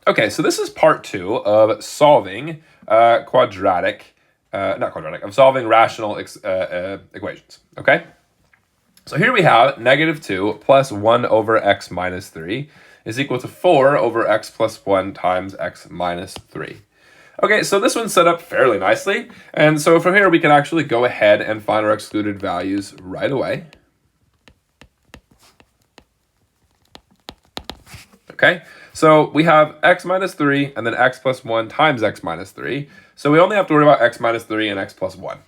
Okay, so this is part 2 of solving of solving rational equations, okay? So here we have -2 plus 1 over x minus 3 is equal to 4 over x plus 1 times x minus 3. Okay, so this one's set up fairly nicely, and so from here we can actually go ahead and find our excluded values right away. Okay, so we have x minus 3 and then x plus 1 times x minus 3. So we only have to worry about x minus 3 and x plus 1.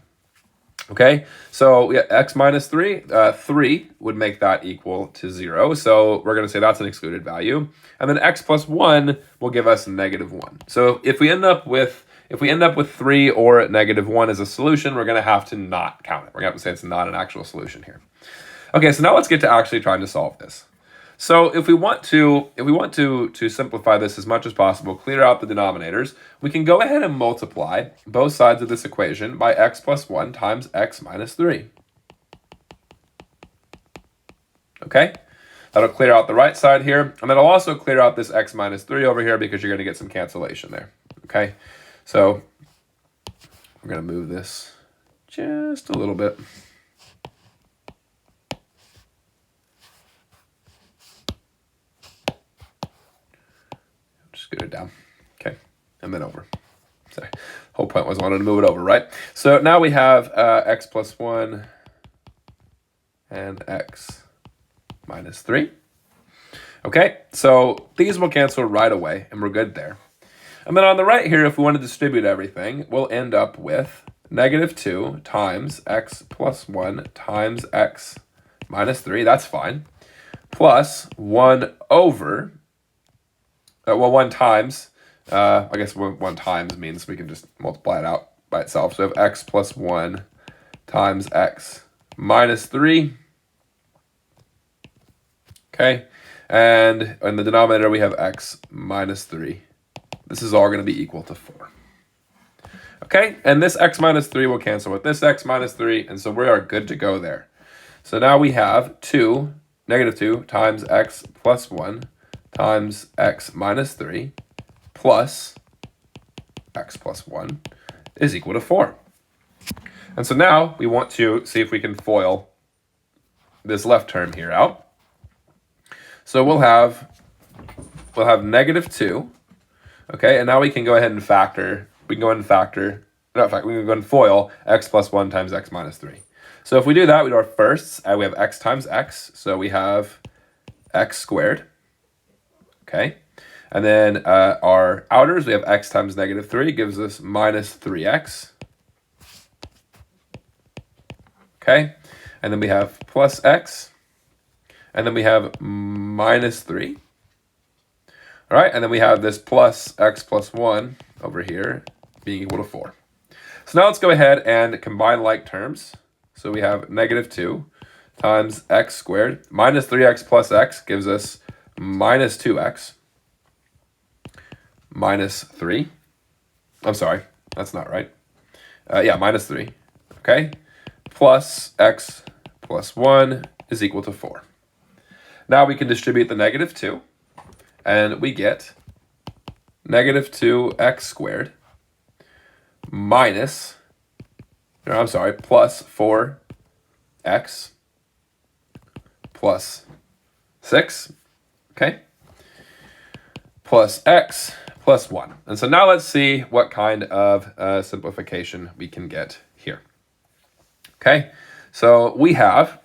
Okay, so yeah, x minus 3, 3 would make that equal to 0. So we're going to say that's an excluded value. And then x plus 1 will give us -1. So if we end up with 3 or -1 as a solution, we're going to have to not count it. We're going to have to say it's not an actual solution here. Okay, so now let's get to actually trying to solve this. So if we want to simplify this as much as possible, clear out the denominators, we can go ahead and multiply both sides of this equation by x plus 1 times x minus 3. Okay? That'll clear out the right side here, and that'll also clear out this x minus 3 over here because you're going to get some cancellation there. Okay? So we're going to move this just a little bit. Scoot it down. Okay, and then over. Sorry, whole point was I wanted to move it over, right? So now we have x plus 1 and x minus 3. Okay, so these will cancel right away, and we're good there. And then on the right here, if we want to distribute everything, we'll end up with -2 times x plus 1 times x minus 3. That's fine. Plus 1 over... 1 times, I guess 1 times means we can just multiply it out by itself. So we have x plus 1 times x minus 3. Okay, and in the denominator we have x minus 3. This is all going to be equal to 4. Okay, and this x minus 3 will cancel with this x minus 3, and so we are good to go there. So now we have -2 times x plus 1 times x minus 3 plus x plus 1 is equal to 4. And so now we want to see if we can FOIL this left term here out. So we'll have -2. Okay, and now we can go ahead and factor. We can go ahead and factor. No, in fact, we can go ahead and FOIL x plus 1 times x minus 3. So if we do that, we do our firsts. We have x times x. So we have x squared. Okay, and then our outers, we have x times -3 gives us -3x. Okay, and then we have plus x, and then we have -3. All right, and then we have this plus x plus 1 over here being equal to 4. So now let's go ahead and combine like terms. So we have -2 times x squared minus 3x plus x gives us -2x minus 3. I'm sorry, that's not right. Yeah, -3. Okay, plus x plus 1 is equal to 4. Now we can distribute the -2, and we get -2x squared minus, no, I'm sorry, plus 4x plus 6. Okay, plus x plus 1. And so now let's see what kind of simplification we can get here. Okay, so we have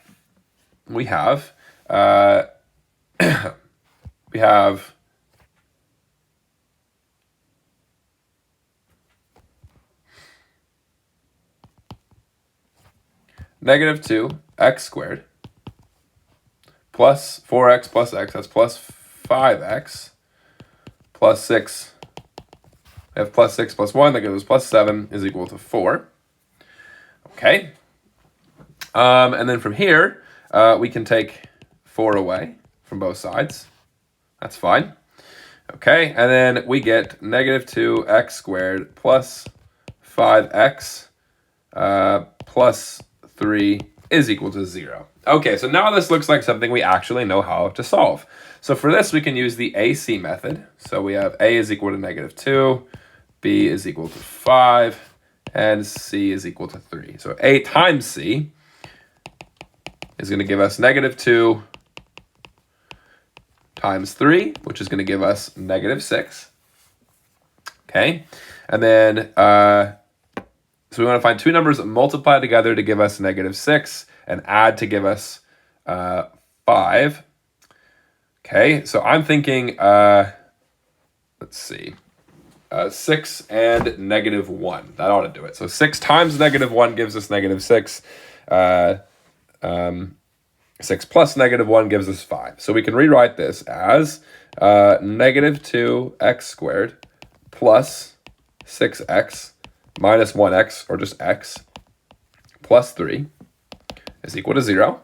-2x squared plus 4x plus x, that's plus 5x, plus 6, we have plus 6 plus 1, that gives us plus 7 is equal to 4. Okay. And then from here, we can take 4 away from both sides. That's fine. Okay, and then we get -2x squared plus 5x plus 3 is equal to 0. Okay, so now this looks like something we actually know how to solve. So for this, we can use the AC method. So we have A is equal to -2, B is equal to 5, and C is equal to 3. So A times C is going to give us -2 times 3, which is going to give us -6. Okay, and then so we want to find two numbers that multiply together to give us -6 and add to give us 5. Okay, so I'm thinking, let's see, 6 and -1. That ought to do it. So 6 times -1 gives us -6. 6 plus -1 gives us 5. So we can rewrite this as -2x squared plus 6x minus 1x, or just x, plus 3 is equal to 0.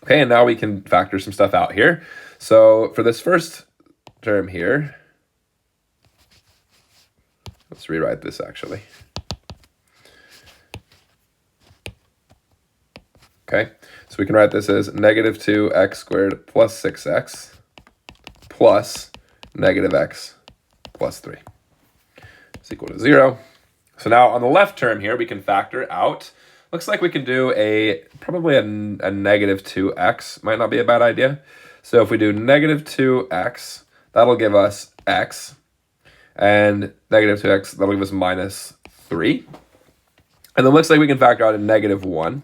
Okay, and now we can factor some stuff out here. So for this first term here, let's rewrite this actually. Okay, so we can write this as -2x squared plus 6x plus -x plus 3 is equal to 0. So now on the left term here, we can factor out. Looks like we can do probably a -2x. Might not be a bad idea. So if we do -2x, that'll give us x. And -2x, that'll give us -3. And then looks like we can factor out a -1.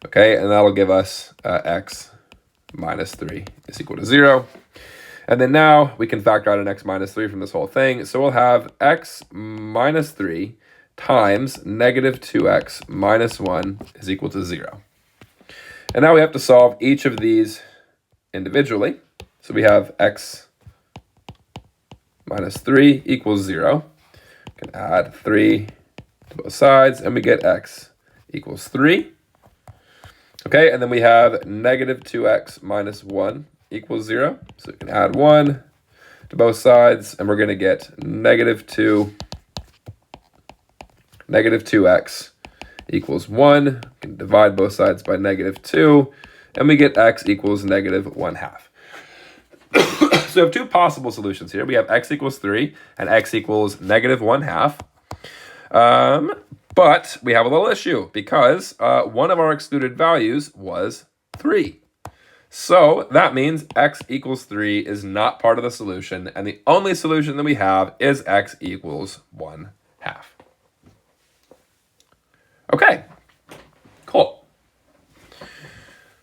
Okay, and that'll give us x minus 3 is equal to 0. And then now we can factor out an x minus 3 from this whole thing. So we'll have x minus 3 times -2x minus 1 is equal to 0. And now we have to solve each of these individually. So we have x minus 3 equals 0. We can add 3 to both sides, and we get x equals 3. Okay, and then we have -2x minus 1 equals 0. So we can add 1 to both sides, and we're going to get -2x equals 1. We can divide both sides by -2, and we get x equals -1/2. So we have two possible solutions here. We have x equals 3 and x equals -1/2. But we have a little issue because one of our excluded values was 3. So that means x equals 3 is not part of the solution, and the only solution that we have is x equals 1/2. Okay, cool.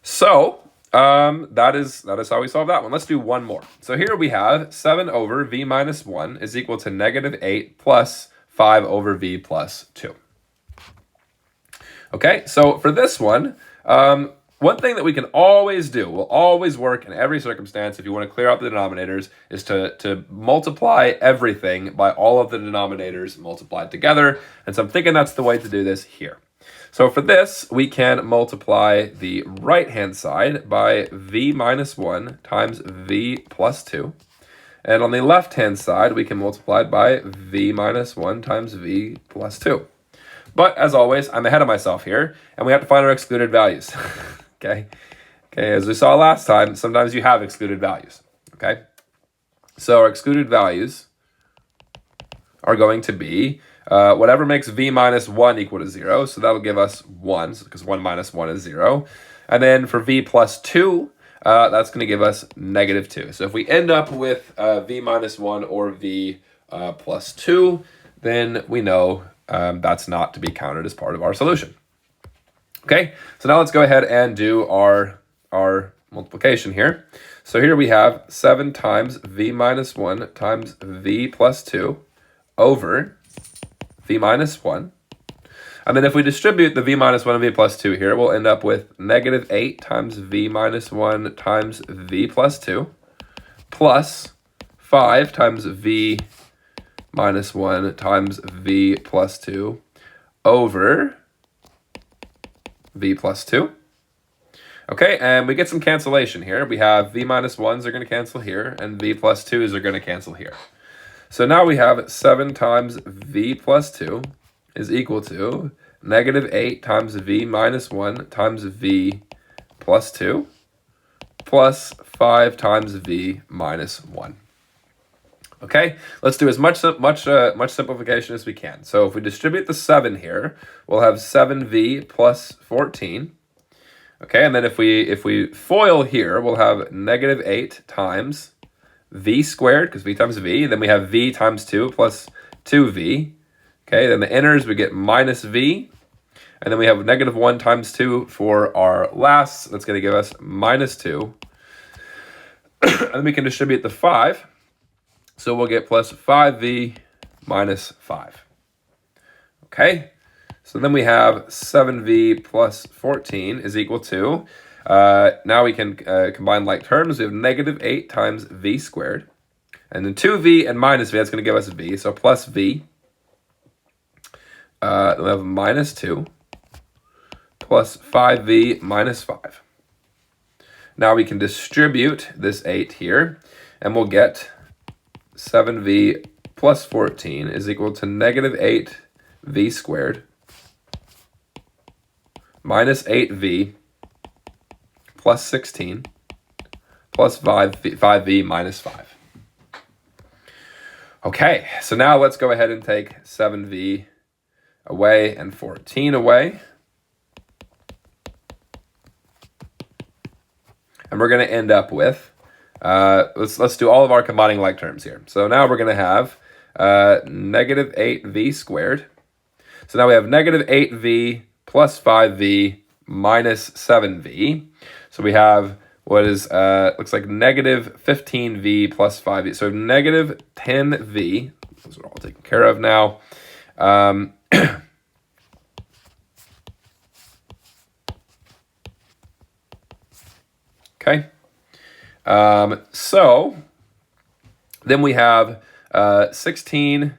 So that is how we solve that one. Let's do one more. So here we have 7 over v minus 1 is equal to -8 plus 5 over v plus 2. Okay, so for this one, one thing that we can always do, will always work in every circumstance if you want to clear out the denominators, is to multiply everything by all of the denominators multiplied together. And so I'm thinking that's the way to do this here. So for this, we can multiply the right-hand side by v minus 1 times v plus 2. And on the left-hand side, we can multiply it by v minus 1 times v plus 2. But as always, I'm ahead of myself here, and we have to find our excluded values. Okay, as we saw last time, sometimes you have excluded values. Okay, so our excluded values are going to be whatever makes v minus 1 equal to 0. So that'll give us 1, because 1 minus 1 is 0. And then for v plus 2, that's going to give us -2. So if we end up with v minus 1 or v plus 2, then we know that's not to be counted as part of our solution. Okay, so now let's go ahead and do our multiplication here. So here we have 7 times v minus 1 times v plus 2 over v minus 1. And then if we distribute the v minus 1 and v plus 2 here, we'll end up with -8 times v minus 1 times v plus 2 plus 5 times v minus 1 times v plus 2 over v plus 2. Okay, and we get some cancellation here. We have v minus 1s are going to cancel here, and v plus 2s are going to cancel here. So now we have 7 times v plus 2 is equal to -8 times v minus 1 times v plus 2 plus 5 times v minus 1. Okay, let's do as much simplification as we can. So if we distribute the 7 here, we'll have 7v plus 14. Okay, and then if we FOIL here, we'll have negative 8 times v squared, because v times v, then we have v times 2 plus 2v. Okay, then the inners, we get minus v, and then we have negative 1 times 2 for our lasts. That's going to give us minus 2. And then we can distribute the 5, so we'll get plus 5v minus 5. Okay, so then we have 7v plus 14 is equal to, now we can combine like terms. We have negative 8 times v squared. And then 2v and minus v, that's going to give us v. So plus v. Then we have minus 2 plus 5v minus 5. Now we can distribute this 8 here, and we'll get 7v plus 14 is equal to negative 8v squared minus 8v plus 16 plus 5v minus 5. Okay, so now let's go ahead and take 7v away and 14 away. And we're going to end up with, let's do all of our combining like terms here. So now we're going to have negative 8v squared. So now we have negative 8v plus 5v minus 7v. So we have what is, looks like negative 15v plus 5v. So negative 10v. Those are all taken care of now. Okay. So then we have 16,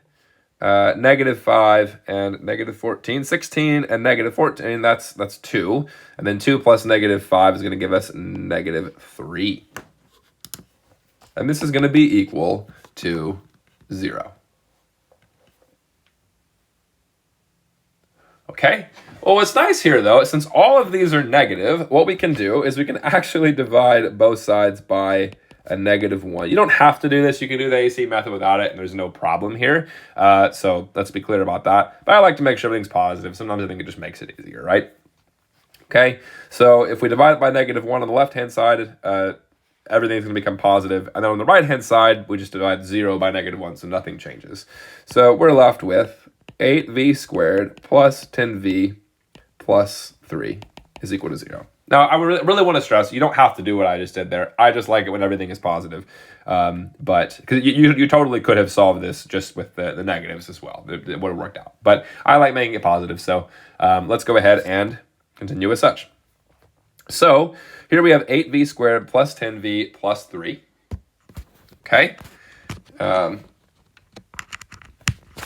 negative 5, and negative 14. 16 and negative 14, that's 2. And then 2 plus negative 5 is going to give us negative 3. And this is going to be equal to 0. Okay. Well, what's nice here, though, since all of these are negative, what we can do is we can actually divide both sides by a negative 1. You don't have to do this. You can do the AC method without it, and there's no problem here. So let's be clear about that. But I like to make sure everything's positive. Sometimes I think it just makes it easier, right? Okay, so if we divide it by negative 1 on the left-hand side, everything's going to become positive. And then on the right-hand side, we just divide 0 by negative 1, so nothing changes. So we're left with 8v squared plus 10v plus 3 is equal to 0. Now, I really want to stress, you don't have to do what I just did there. I just like it when everything is positive. But because you totally could have solved this just with the negatives as well. It would have worked out. But I like making it positive. So let's go ahead and continue as such. So here we have 8v squared plus 10v plus 3. Okay.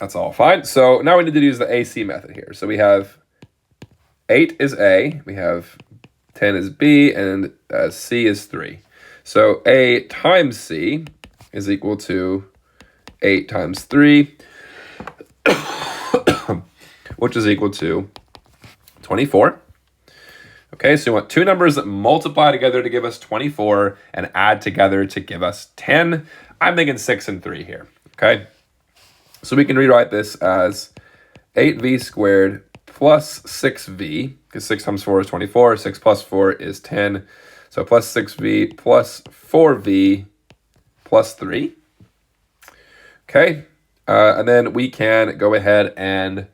That's all fine. So now we need to use the AC method here. So we have 8 is A, we have 10 is B, and C is 3. So A times C is equal to 8 times 3, which is equal to 24. Okay, so we want two numbers that multiply together to give us 24 and add together to give us 10. I'm thinking 6 and 3 here, okay? So we can rewrite this as 8v squared plus 6v, because 6 times 4 is 24, 6 plus 4 is 10. So plus 6v plus 4v plus 3. Okay, and then we can go ahead and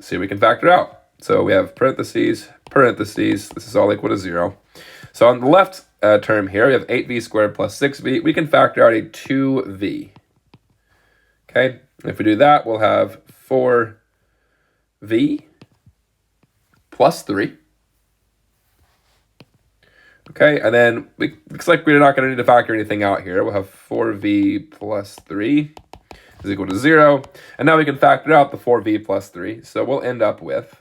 see if we can factor out. So we have parentheses, parentheses, this is all equal to 0. So on the left term here, we have 8v squared plus 6v. We can factor out a 2v. Okay, and if we do that, we'll have 4v plus 3. Okay, and then looks like we're not going to need to factor anything out here. We'll have 4v plus 3 is equal to 0. And now we can factor out the 4v plus 3. So we'll end up with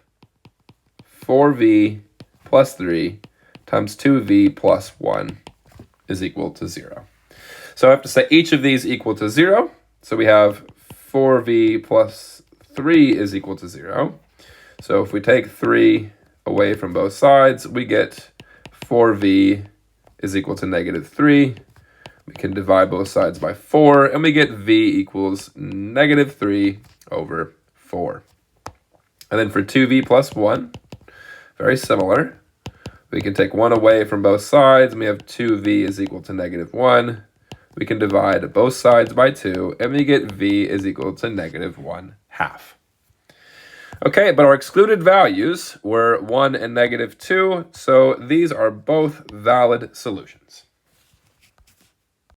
4v plus 3 times 2v plus 1 is equal to 0. So I have to set each of these equal to 0. So we have 4v plus 3 is equal to 0. So if we take 3 away from both sides, we get 4v is equal to negative 3. We can divide both sides by 4, and we get v equals negative 3 over 4. And then for 2v plus 1, very similar. We can take 1 away from both sides, and we have 2v is equal to negative 1. We can divide both sides by 2, and we get v is equal to negative 1/2. Okay, but our excluded values were 1 and negative 2, so these are both valid solutions.